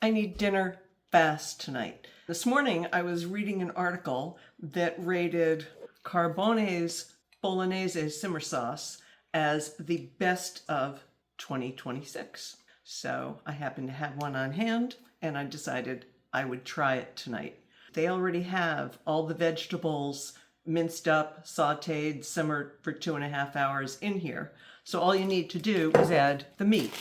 I need dinner fast tonight. This morning I was reading an article that rated Carbone's Bolognese Simmer Sauce as the best of 2026. So I happened to have one on hand and I decided I would try it tonight. They already have all the vegetables minced up, sauteed, simmered for 2.5 hours in here. So all you need to do is add the meat.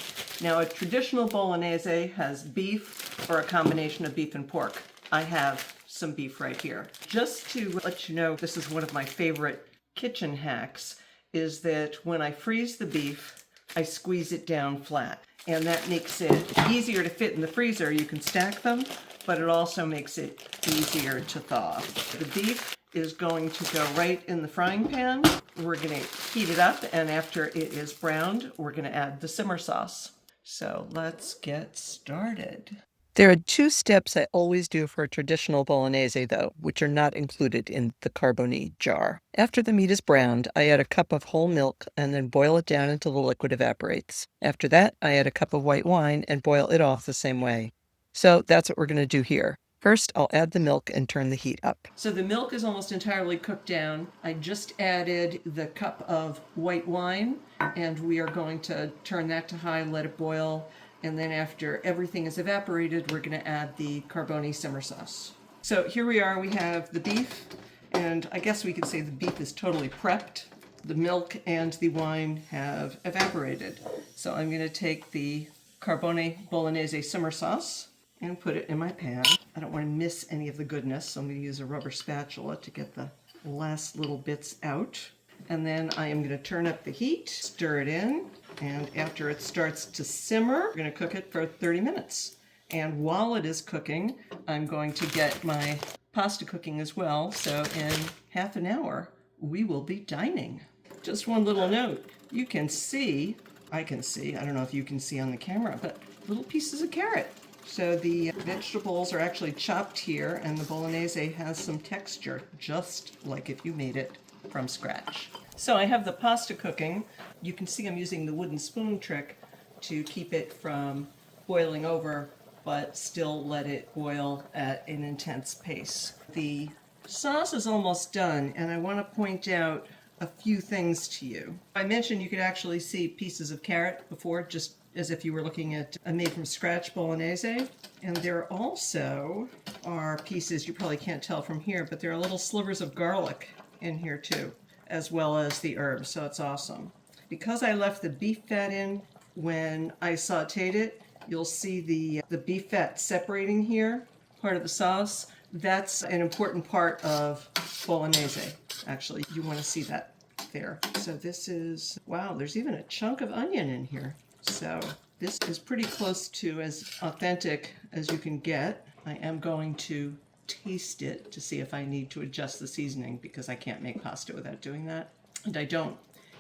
Now a traditional bolognese has beef or a combination of beef and pork. I have some beef right here. Just to let you know, this is one of my favorite kitchen hacks, is that when I freeze the beef, I squeeze it down flat. And that makes it easier to fit in the freezer. You can stack them, but it also makes it easier to thaw. The beef is going to go right in the frying pan. We're going to heat it up, and after it is browned, we're going to add the simmer sauce. So let's get started. There are 2 steps I always do for a traditional bolognese, though, which are not included in the Carbone jar. After the meat is browned, I add a cup of whole milk and then boil it down until the liquid evaporates. After that, I add a cup of white wine and boil it off the same way. So that's what we're going to do here. First, I'll add the milk and turn the heat up. So the milk is almost entirely cooked down. I just added the cup of white wine, and we are going to turn that to high, let it boil, and then after everything is evaporated, we're going to add the Carbone simmer sauce. So here we are, we have the beef, and I guess we could say the beef is totally prepped. The milk and the wine have evaporated. So I'm going to take the Carbone Bolognese Simmer Sauce and put it in my pan. I don't want to miss any of the goodness, so I'm going to use a rubber spatula to get the last little bits out. And then I am going to turn up the heat, stir it in, and after it starts to simmer, we're going to cook it for 30 minutes. And while it is cooking, I'm going to get my pasta cooking as well, so in half an hour, we will be dining. Just one little note, you can see, I can see, I don't know if you can see on the camera, but little pieces of carrot. So the vegetables are actually chopped here, and the bolognese has some texture, just like if you made it from scratch. So I have the pasta cooking. You can see I'm using the wooden spoon trick to keep it from boiling over, but still let it boil at an intense pace. The sauce is almost done, and I want to point out a few things to you. I mentioned you could actually see pieces of carrot before, just as if you were looking at a made-from-scratch bolognese. And there also are pieces, you probably can't tell from here, but there are little slivers of garlic in here too, as well as the herbs, so it's awesome. Because I left the beef fat in when I sauteed it, you'll see the beef fat separating here, part of the sauce. That's an important part of bolognese. Actually, you want to see that there. So this is, wow, there's even a chunk of onion in here. So this is pretty close to as authentic as you can get. I am going to taste it to see if I need to adjust the seasoning, because I can't make pasta without doing that, and I don't.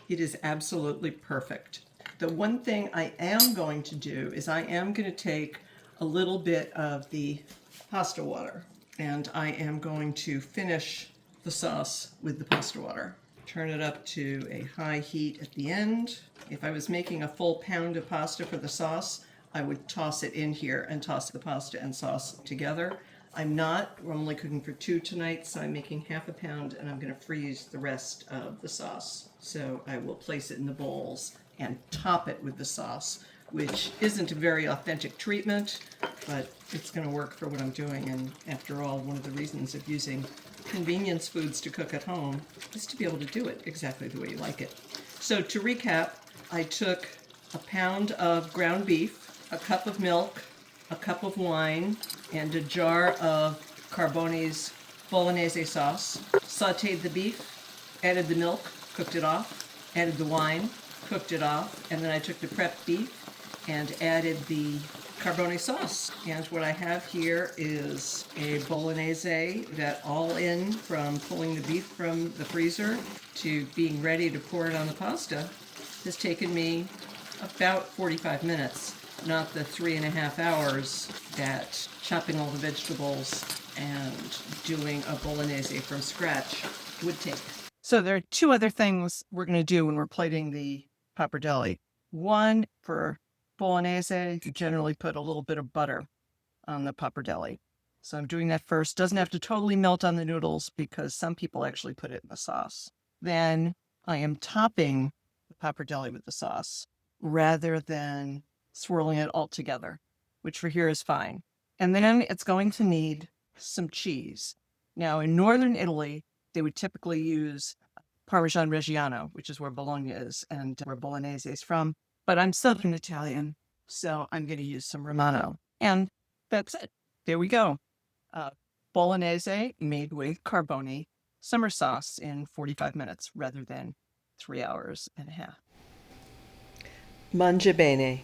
It is absolutely perfect. The one thing I am going to do is I am going to take a little bit of the pasta water, and I am going to finish the sauce with the pasta water. Turn it up to a high heat at the end. If I was making a full pound of pasta for the sauce, I would toss it in here and toss the pasta and sauce together. I'm not. We're only cooking for 2 tonight, so I'm making half a pound, and I'm going to freeze the rest of the sauce. So I will place it in the bowls and top it with the sauce, which isn't a very authentic treatment, but it's going to work for what I'm doing. And after all, one of the reasons of using convenience foods to cook at home is to be able to do it exactly the way you like it. So to recap, I took a pound of ground beef, a cup of milk, a cup of wine, and a jar of Carbone's Bolognese sauce. Sauteed the beef, added the milk, cooked it off, added the wine, cooked it off, and then I took the prepped beef and added the Carbone sauce. And what I have here is a bolognese that, all in from pulling the beef from the freezer to being ready to pour it on the pasta, has taken me about 45 minutes, not the 3.5 hours that chopping all the vegetables and doing a bolognese from scratch would take. So there are 2 other things we're going to do when we're plating the pappardelle. One, for bolognese, you generally put a little bit of butter on the pappardelle. So I'm doing that first. Doesn't have to totally melt on the noodles because some people actually put it in the sauce. Then I am topping the pappardelle with the sauce rather than swirling it all together, which for here is fine. And then it's going to need some cheese. Now, in northern Italy, they would typically use Parmesan Reggiano, which is where Bologna is and where Bolognese is from. But I'm Southern Italian, so I'm going to use some Romano. And that's it. There we go. Bolognese made with Carbone Simmer Sauce in 45 minutes rather than 3 hours and a half. Mangia bene.